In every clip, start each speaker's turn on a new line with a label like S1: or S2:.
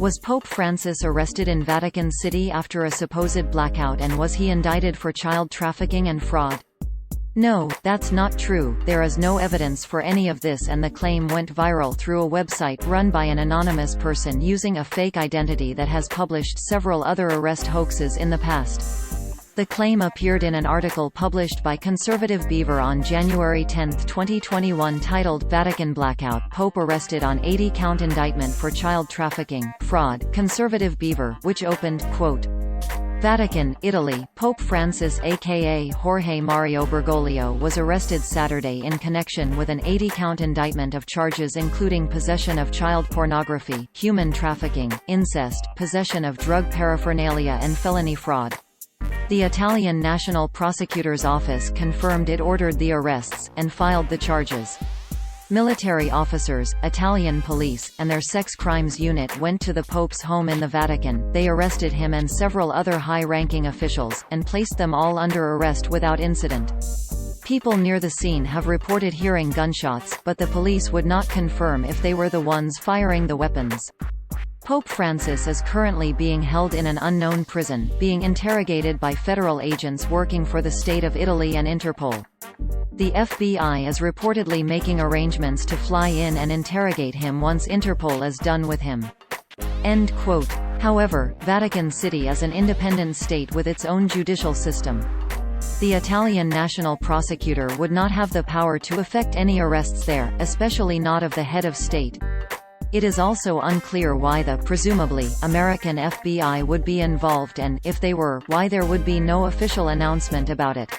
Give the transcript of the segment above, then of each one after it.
S1: Was Pope Francis arrested in Vatican City after a supposed blackout, and was he indicted for child trafficking and fraud? No, that's not true. There is no evidence for any of this, and the claim went viral through a website run by an anonymous person using a fake identity that has published several other arrest hoaxes in the past. The claim appeared in an article published by Conservative Beaver on January 10, 2021 titled Vatican Blackout, Pope Arrested on 80-Count Indictment for Child Trafficking, Fraud. Conservative Beaver, which opened, quote, Vatican, Italy. Pope Francis aka Jorge Mario Bergoglio was arrested Saturday in connection with an 80-count indictment of charges including possession of child pornography, human trafficking, incest, possession of drug paraphernalia and felony fraud. The Italian National Prosecutor's Office confirmed it ordered the arrests, and filed the charges. Military officers, Italian police, and their sex crimes unit went to the Pope's home in the Vatican. They arrested him and several other high-ranking officials, and placed them all under arrest without incident. People near the scene have reported hearing gunshots, but the police would not confirm if they were the ones firing the weapons. Pope Francis is currently being held in an unknown prison, being interrogated by federal agents working for the State of Italy and Interpol. The FBI is reportedly making arrangements to fly in and interrogate him once Interpol is done with him. End quote. However, Vatican City is an independent state with its own judicial system. The Italian national prosecutor would not have the power to effect any arrests there, especially not of the head of state. It is also unclear why the, presumably, American FBI would be involved and, if they were, why there would be no official announcement about it.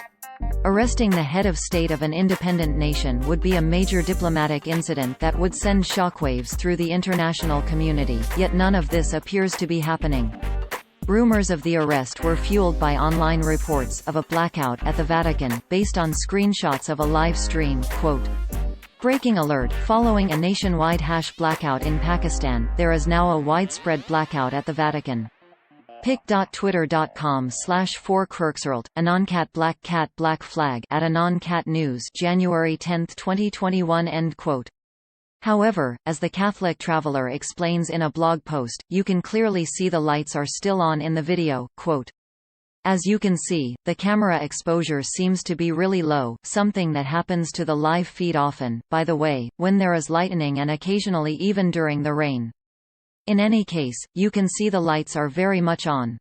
S1: Arresting the head of state of an independent nation would be a major diplomatic incident that would send shockwaves through the international community, yet none of this appears to be happening. Rumors of the arrest were fueled by online reports of a blackout at the Vatican, based on screenshots of a live stream, quote, Breaking alert, following a nationwide blackout in Pakistan, there is now a widespread blackout at the Vatican. pic.twitter.com/4kirksworld, Anoncat Black Cat Black Flag at Anoncat News January 10, 2021 End quote. However, as the Catholic Traveler explains in a blog post, you can clearly see the lights are still on in the video, quote, As you can see, the camera exposure seems to be really low, something that happens to the live feed often, by the way, when there is lightning and occasionally even during the rain. In any case, you can see the lights are very much on.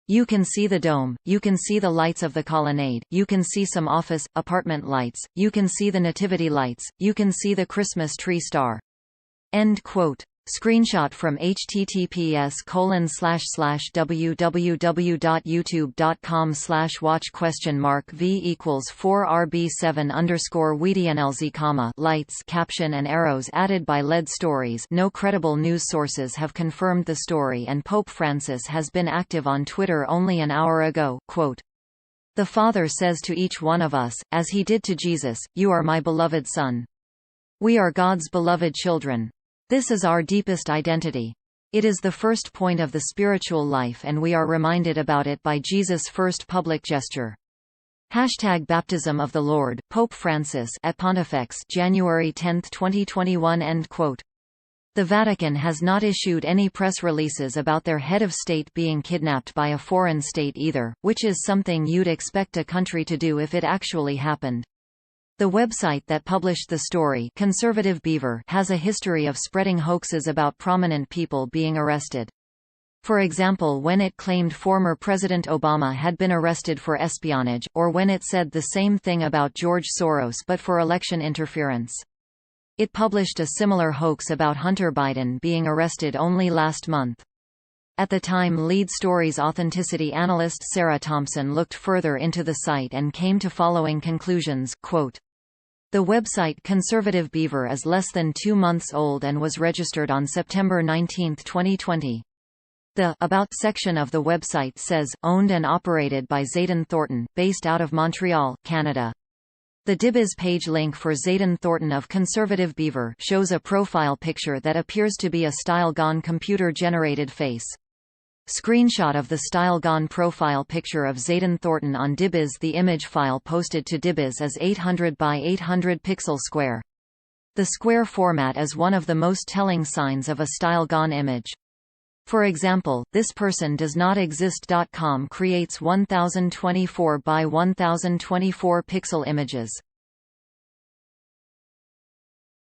S1: You can see the dome, you can see the lights of the colonnade, you can see some office, apartment lights, you can see the nativity lights, you can see the Christmas tree star. End quote. Screenshot from https://www.youtube.com/watch?v=4rb7_weedianlz, lights caption and arrows added by LED Stories. No credible news sources have confirmed the story, and Pope Francis has been active on Twitter only an hour ago, quote, The Father says to each one of us, as he did to Jesus, You are my beloved Son. We are God's beloved children. This is our deepest identity. It is the first point of the spiritual life, and we are reminded about it by Jesus' first public gesture. #Baptism of the Lord, Pope Francis at Pontifex January 10, 2021 End quote. The Vatican has not issued any press releases about their head of state being kidnapped by a foreign state either, which is something you'd expect a country to do if it actually happened. The website that published the story, Conservative Beaver, has a history of spreading hoaxes about prominent people being arrested. For example, when it claimed former President Obama had been arrested for espionage, or when it said the same thing about George Soros but for election interference. It published a similar hoax about Hunter Biden being arrested only last month. At the time, Lead Stories authenticity analyst Sarah Thompson looked further into the site and came to following conclusions, quote, The website Conservative Beaver is less than 2 months old and was registered on September 19, 2020. The About section of the website says, owned and operated by Zayden Thornton, based out of Montreal, Canada. The Dibbiz page link for Zayden Thornton of Conservative Beaver shows a profile picture that appears to be a style-gone computer-generated face. Screenshot of the style-gone profile picture of Zayden Thornton on Dibbiz. The image file posted to Dibbiz is 800 by 800 pixel square. The square format is one of the most telling signs of a style-gone image. For example, this person does not exist.com creates 1024 by 1024 pixel images.